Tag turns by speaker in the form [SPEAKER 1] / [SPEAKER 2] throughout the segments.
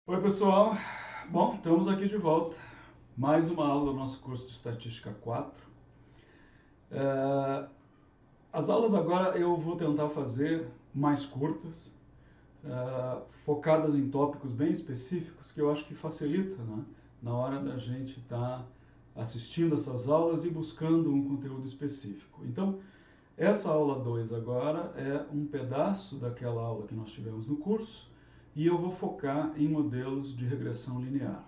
[SPEAKER 1] Oi pessoal, bom, estamos aqui de volta, mais uma aula do nosso curso de Estatística 4. As aulas agora eu vou tentar fazer mais curtas, focadas em tópicos bem específicos, que eu acho que facilita, né, na hora da gente estar assistindo essas aulas e buscando um conteúdo específico. Então, essa aula 2 agora é um pedaço daquela aula que nós tivemos no curso, e eu vou focar em modelos de regressão linear.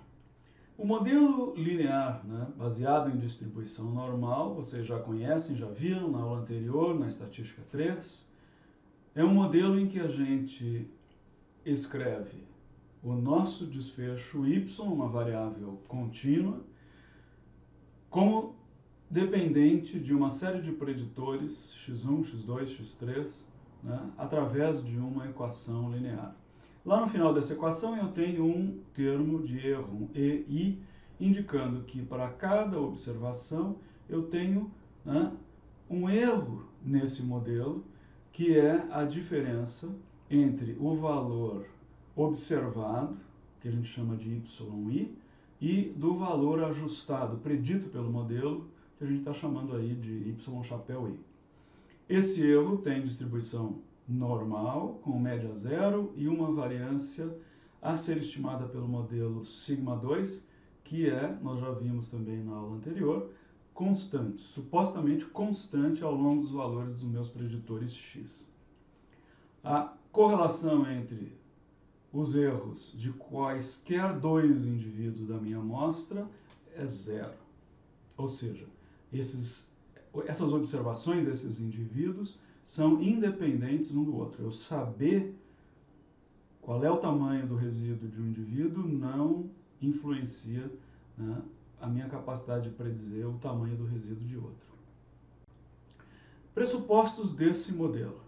[SPEAKER 1] O modelo linear, né, baseado em distribuição normal, vocês já conhecem, já viram na aula anterior, na Estatística 3, é um modelo em que a gente escreve o nosso desfecho y, uma variável contínua, como dependente de uma série de preditores, x1, x2, x3, né, através de uma equação linear. Lá no final dessa equação eu tenho um termo de erro, EI, indicando que para cada observação eu tenho, né, um erro nesse modelo, que é a diferença entre o valor observado, que a gente chama de YI, e do valor ajustado, predito pelo modelo, que a gente está chamando aí de Y chapéu I. Esse erro tem distribuição normal, com média zero, e uma variância a ser estimada pelo modelo sigma 2, que é, nós já vimos também na aula anterior, constante, supostamente constante ao longo dos valores dos meus preditores x. A correlação entre os erros de quaisquer dois indivíduos da minha amostra é zero. Ou seja, essas observações, esses indivíduos, são independentes um do outro. Eu saber qual é o tamanho do resíduo de um indivíduo não influencia, né, a minha capacidade de predizer o tamanho do resíduo de outro. Pressupostos desse modelo.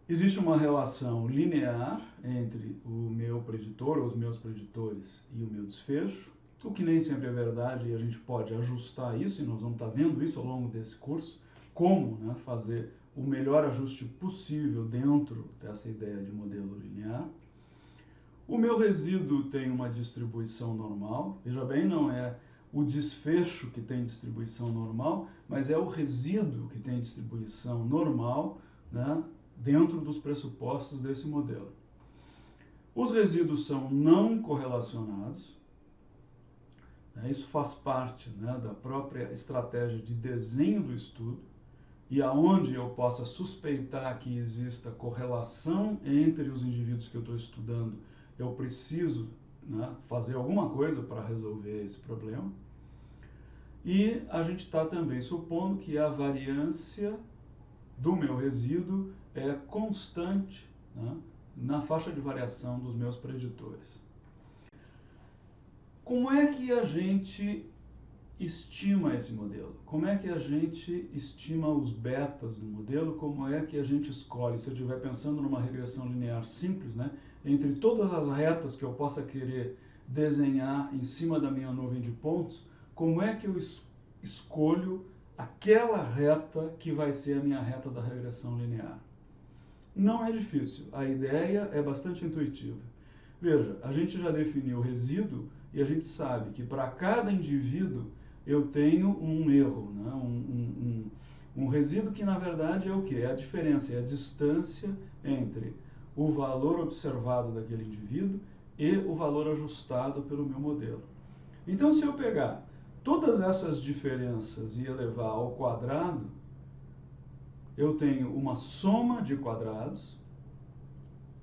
[SPEAKER 1] Existe uma relação linear entre o meu preditor, ou os meus preditores, e o meu desfecho, o que nem sempre é verdade, e a gente pode ajustar isso, e nós vamos estar vendo isso ao longo desse curso, como, né, fazer o melhor ajuste possível dentro dessa ideia de modelo linear. O meu resíduo tem uma distribuição normal, veja bem, não é o desfecho que tem distribuição normal, mas é o resíduo que tem distribuição normal, né, dentro dos pressupostos desse modelo. Os resíduos são não correlacionados, né, isso faz parte, né, da própria estratégia de desenho do estudo, e aonde eu possa suspeitar que exista correlação entre os indivíduos que eu estou estudando, eu preciso, né, fazer alguma coisa para resolver esse problema. E a gente está também supondo que a variância do meu resíduo é constante, né, na faixa de variação dos meus preditores. Como é que a gente estima esse modelo? Como é que a gente estima os betas do modelo? Como é que a gente escolhe, se eu estiver pensando numa regressão linear simples, né, entre todas as retas que eu possa querer desenhar em cima da minha nuvem de pontos, como é que eu escolho aquela reta que vai ser a minha reta da regressão linear? Não é difícil, a ideia é bastante intuitiva. Veja, a gente já definiu o resíduo e a gente sabe que para cada indivíduo eu tenho um erro, né? um resíduo que na verdade é o que? É a diferença, é a distância entre o valor observado daquele indivíduo e o valor ajustado pelo meu modelo. Então, se eu pegar todas essas diferenças e elevar ao quadrado, eu tenho uma soma de quadrados,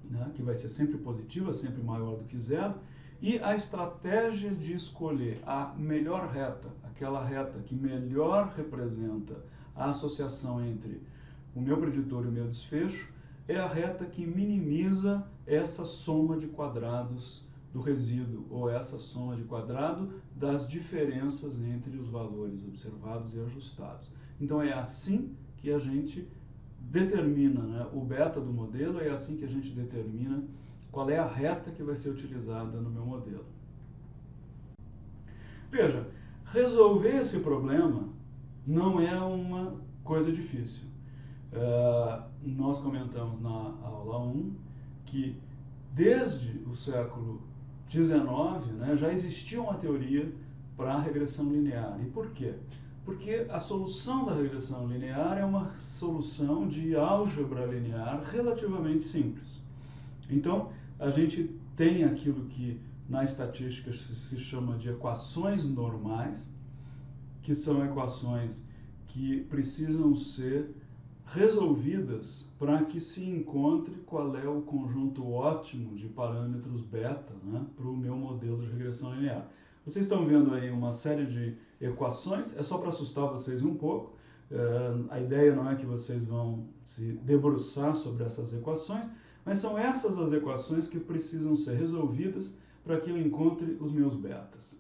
[SPEAKER 1] né, que vai ser sempre positiva, sempre maior do que zero, e a estratégia de escolher a melhor reta, aquela reta que melhor representa a associação entre o meu preditor e o meu desfecho, é a reta que minimiza essa soma de quadrados do resíduo, ou essa soma de quadrado das diferenças entre os valores observados e ajustados. Então é assim que a gente determina, né, o beta do modelo, é assim que a gente determina qual é a reta que vai ser utilizada no meu modelo. Veja, resolver esse problema não é uma coisa difícil. Nós comentamos na aula 1 que desde o século XIX, né, já existia uma teoria para a regressão linear. E por quê? Porque a solução da regressão linear é uma solução de álgebra linear relativamente simples. Então, a gente tem aquilo que na estatística se chama de equações normais, que são equações que precisam ser resolvidas para que se encontre qual é o conjunto ótimo de parâmetros beta, né, para o meu modelo de regressão linear. Vocês estão vendo aí uma série de equações, é só para assustar vocês um pouco. A ideia não é que vocês vão se debruçar sobre essas equações, mas são essas as equações que precisam ser resolvidas para que eu encontre os meus betas.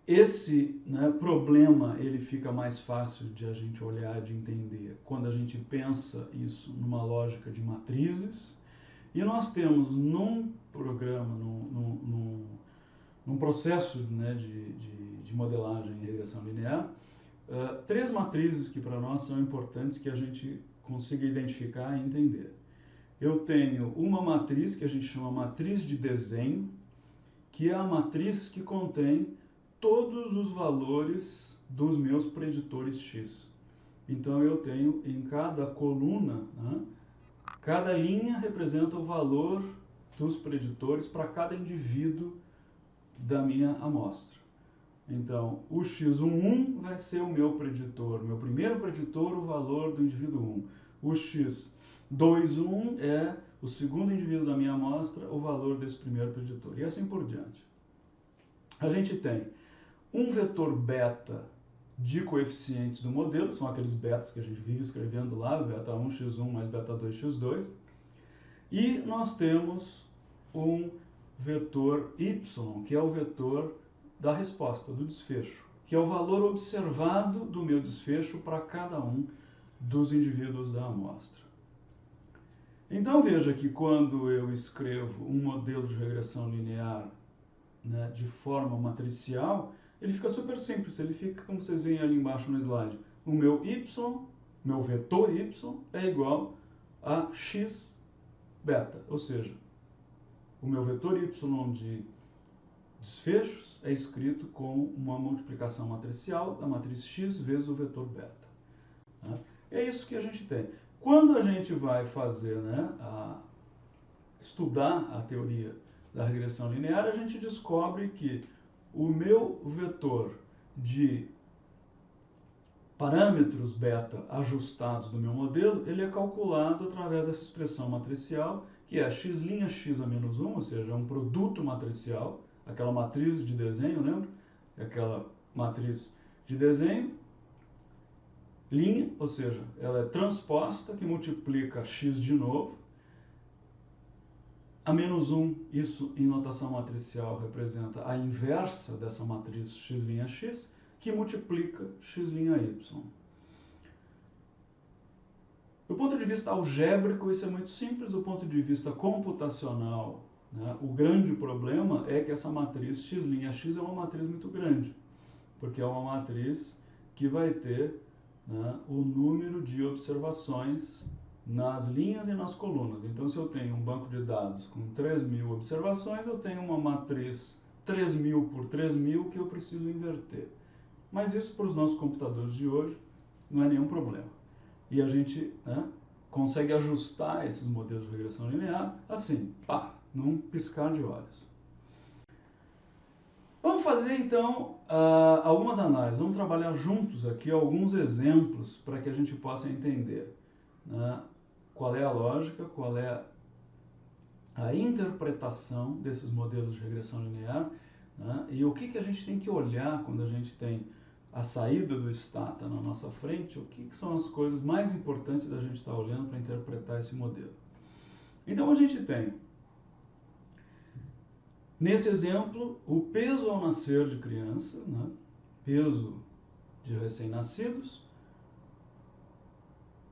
[SPEAKER 1] Esse, né, problema ele fica mais fácil de a gente olhar, de entender, quando a gente pensa isso numa lógica de matrizes. E nós temos num programa, num processo, né, de modelagem e regressão linear, três matrizes que para nós são importantes que a gente consiga identificar e entender. Eu tenho uma matriz que a gente chama matriz de desenho, que é a matriz que contém todos os valores dos meus preditores X. Então eu tenho em cada coluna, né, cada linha representa o valor dos preditores para cada indivíduo da minha amostra. Então, o x11 vai ser o meu preditor, meu primeiro preditor, o valor do indivíduo 1. O x21 é o segundo indivíduo da minha amostra, o valor desse primeiro preditor. E assim por diante. A gente tem um vetor beta de coeficientes do modelo, que são aqueles betas que a gente vive escrevendo lá, beta 1, x1 mais beta 2, x2. E nós temos um vetor y, que é o vetor da resposta, do desfecho, que é o valor observado do meu desfecho para cada um dos indivíduos da amostra. Então veja que quando eu escrevo um modelo de regressão linear, né, de forma matricial, ele fica super simples, ele fica como vocês veem ali embaixo no slide. O meu y, meu vetor y, é igual a x beta, ou seja, o meu vetor y de desfechos é escrito com uma multiplicação matricial da matriz x vezes o vetor beta. É isso que a gente tem. Quando a gente vai fazer, né, estudar a teoria da regressão linear, a gente descobre que o meu vetor de parâmetros beta ajustados do meu modelo, ele é calculado através dessa expressão matricial, que é x' x a menos 1, ou seja, é um produto matricial, aquela matriz de desenho, lembra? É aquela matriz de desenho, linha, ou seja, ela é transposta, que multiplica x de novo. A menos 1, isso em notação matricial representa a inversa dessa matriz x', que multiplica x', do ponto de vista algébrico, isso é muito simples. Do ponto de vista computacional, né, o grande problema é que essa matriz x' é uma matriz muito grande, porque é uma matriz que vai ter, né, o número de observações nas linhas e nas colunas. Então, se eu tenho um banco de dados com 3.000 observações, eu tenho uma matriz 3.000 por 3.000 que eu preciso inverter. Mas isso, para os nossos computadores de hoje, não é nenhum problema. E a gente, né, consegue ajustar esses modelos de regressão linear assim, pá, num piscar de olhos. Vamos fazer, então, algumas análises. Vamos trabalhar juntos aqui alguns exemplos para que a gente possa entender, né, qual é a lógica, qual é a interpretação desses modelos de regressão linear, né, e o que a gente tem que olhar quando a gente tem a saída do Stata na nossa frente, o que são as coisas mais importantes da gente estar olhando para interpretar esse modelo. Então a gente tem, nesse exemplo, o peso ao nascer de crianças, né, peso de recém-nascidos,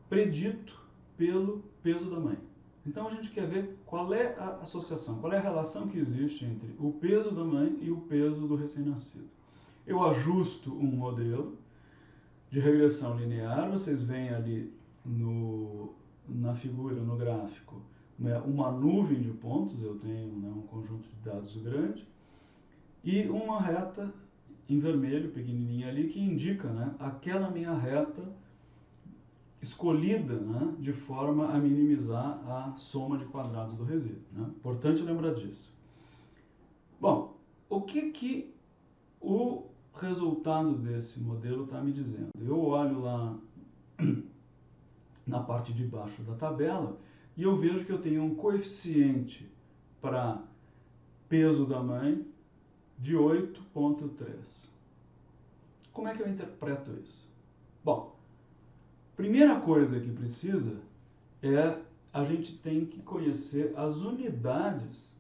[SPEAKER 1] predito pelo peso da mãe. Então a gente quer ver qual é a associação, qual é a relação que existe entre o peso da mãe e o peso do recém-nascido. Eu ajusto um modelo de regressão linear, vocês veem ali na figura, no gráfico, né, uma nuvem de pontos, eu tenho, né, um conjunto de dados grande, e uma reta em vermelho, pequenininha ali, que indica, né, aquela minha reta escolhida, né, de forma a minimizar a soma de quadrados do resíduo. Né? Importante lembrar disso. Bom, o que o resultado desse modelo está me dizendo? Eu olho lá na parte de baixo da tabela e eu vejo que eu tenho um coeficiente para peso da mãe de 8,3. Como é que eu interpreto isso? Bom, primeira coisa que precisa é a gente tem que conhecer as unidades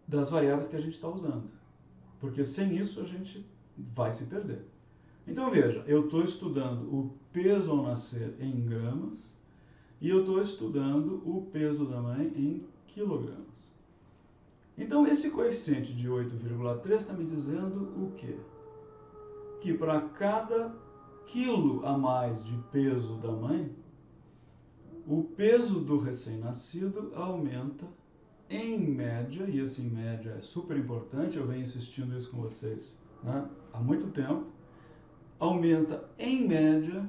[SPEAKER 1] das variáveis que a gente está usando. Porque sem isso a gente vai se perder. Então veja, eu estou estudando o peso ao nascer em gramas e eu estou estudando o peso da mãe em quilogramas. Então esse coeficiente de 8,3 está me dizendo o quê? Que para cada quilo a mais de peso da mãe, o peso do recém-nascido aumenta em média, e esse em média é super importante, eu venho insistindo isso com vocês, né, há muito tempo, aumenta em média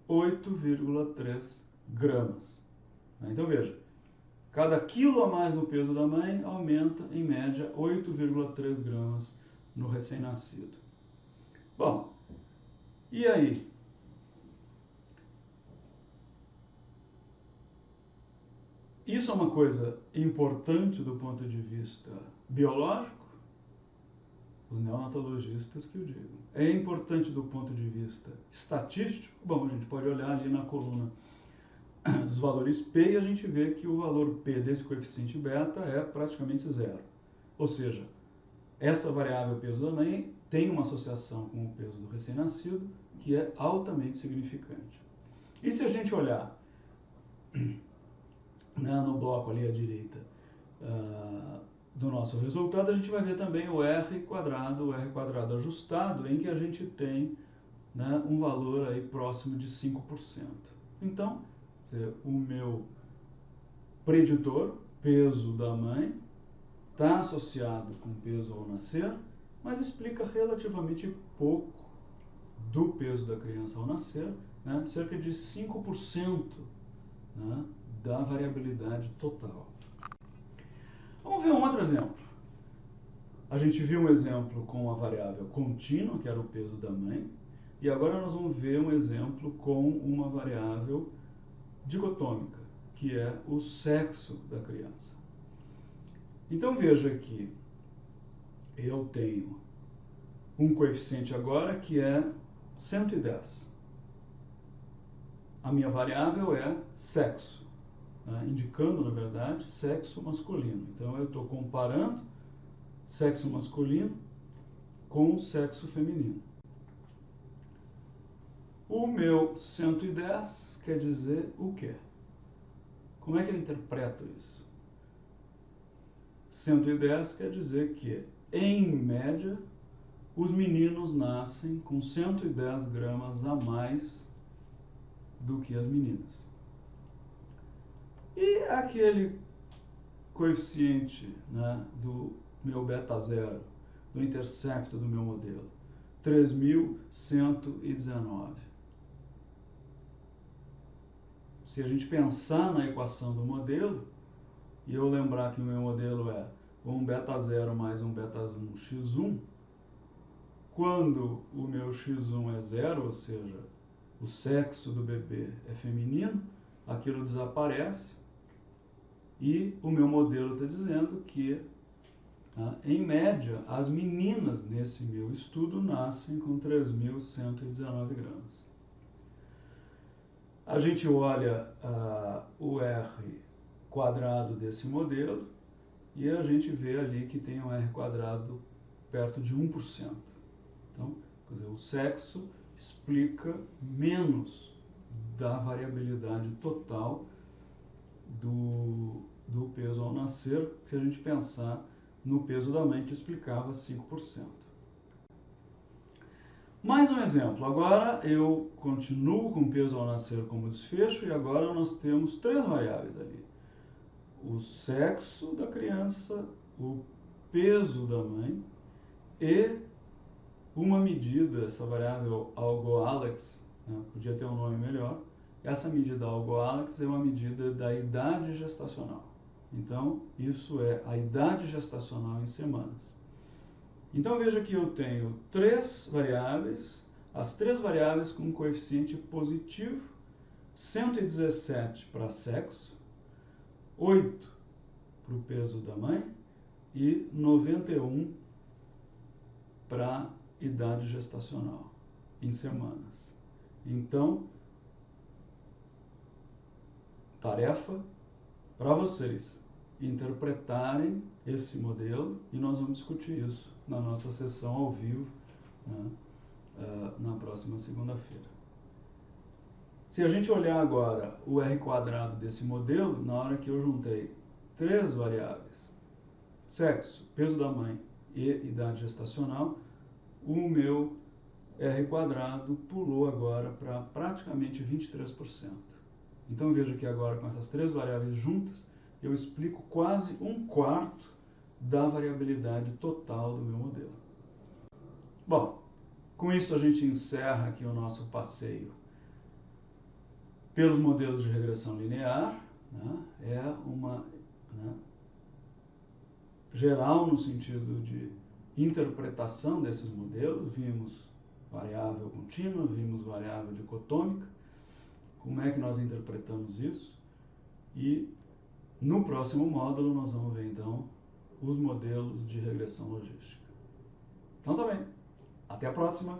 [SPEAKER 1] 8,3 gramas. Então veja, cada quilo a mais no peso da mãe aumenta em média 8,3 gramas no recém-nascido. Bom, e aí? Isso é uma coisa importante do ponto de vista biológico? Os neonatologistas que o digam. É importante do ponto de vista estatístico? Bom, a gente pode olhar ali na coluna dos valores P e a gente vê que o valor P desse coeficiente beta é praticamente zero. Ou seja, essa variável peso da mãe tem uma associação com o peso do recém-nascido que é altamente significante. E se a gente olhar, né, no bloco ali à direita do nosso resultado, a gente vai ver também o R quadrado ajustado, em que a gente tem, né, um valor aí próximo de 5%. Então, o meu preditor, peso da mãe, está associado com peso ao nascer, mas explica relativamente pouco do peso da criança ao nascer, né, cerca de 5%, né, da variabilidade total. Vamos ver um outro exemplo. A gente viu um exemplo com a variável contínua, que era o peso da mãe, e agora nós vamos ver um exemplo com uma variável dicotômica, que é o sexo da criança. Então veja que eu tenho um coeficiente agora que é 110. A minha variável é sexo, né, indicando, na verdade, sexo masculino. Então eu estou comparando sexo masculino com o sexo feminino. O meu 110 quer dizer o quê? Como é que eu interpreto isso? 110 quer dizer que, em média, os meninos nascem com 110 gramas a mais do que as meninas. E aquele coeficiente, né, do meu beta zero, do intercepto do meu modelo, 3.119. Se a gente pensar na equação do modelo, e eu lembrar que o meu modelo é um beta zero mais um beta 1 x1, quando o meu x1 é zero, ou seja, o sexo do bebê é feminino, aquilo desaparece e o meu modelo está dizendo que, em média, as meninas nesse meu estudo nascem com 3.119 gramas. A gente olha o R quadrado desse modelo e a gente vê ali que tem um R quadrado perto de 1%. Então, quer dizer, o sexo explica menos da variabilidade total do peso ao nascer, se a gente pensar no peso da mãe, que explicava 5%. Mais um exemplo. Agora eu continuo com peso ao nascer como desfecho e agora nós temos 3 variáveis ali. O sexo da criança, o peso da mãe e uma medida, essa variável algo-alex, né, podia ter um nome melhor. Essa medida algo-alex é uma medida da idade gestacional. Então, isso é a idade gestacional em semanas. Então, veja que eu tenho 3 variáveis, as 3 variáveis com um coeficiente positivo, 117 para sexo, 8 para o peso da mãe e 91 para idade gestacional em semanas. Então, tarefa para vocês interpretarem esse modelo e nós vamos discutir isso na nossa sessão ao vivo, né, na próxima segunda-feira. Se a gente olhar agora o R quadrado desse modelo, na hora que eu juntei 3 variáveis, sexo, peso da mãe e idade gestacional, o meu R quadrado pulou agora para praticamente 23%. Então veja que agora com essas 3 variáveis juntas, eu explico quase 1/4 da variabilidade total do meu modelo. Bom, com isso a gente encerra aqui o nosso passeio pelos modelos de regressão linear, né? É uma, né, geral no sentido de interpretação desses modelos. Vimos variável contínua, vimos variável dicotômica, como é que nós interpretamos isso, e no próximo módulo nós vamos ver então os modelos de regressão logística. Então tá bem, até a próxima!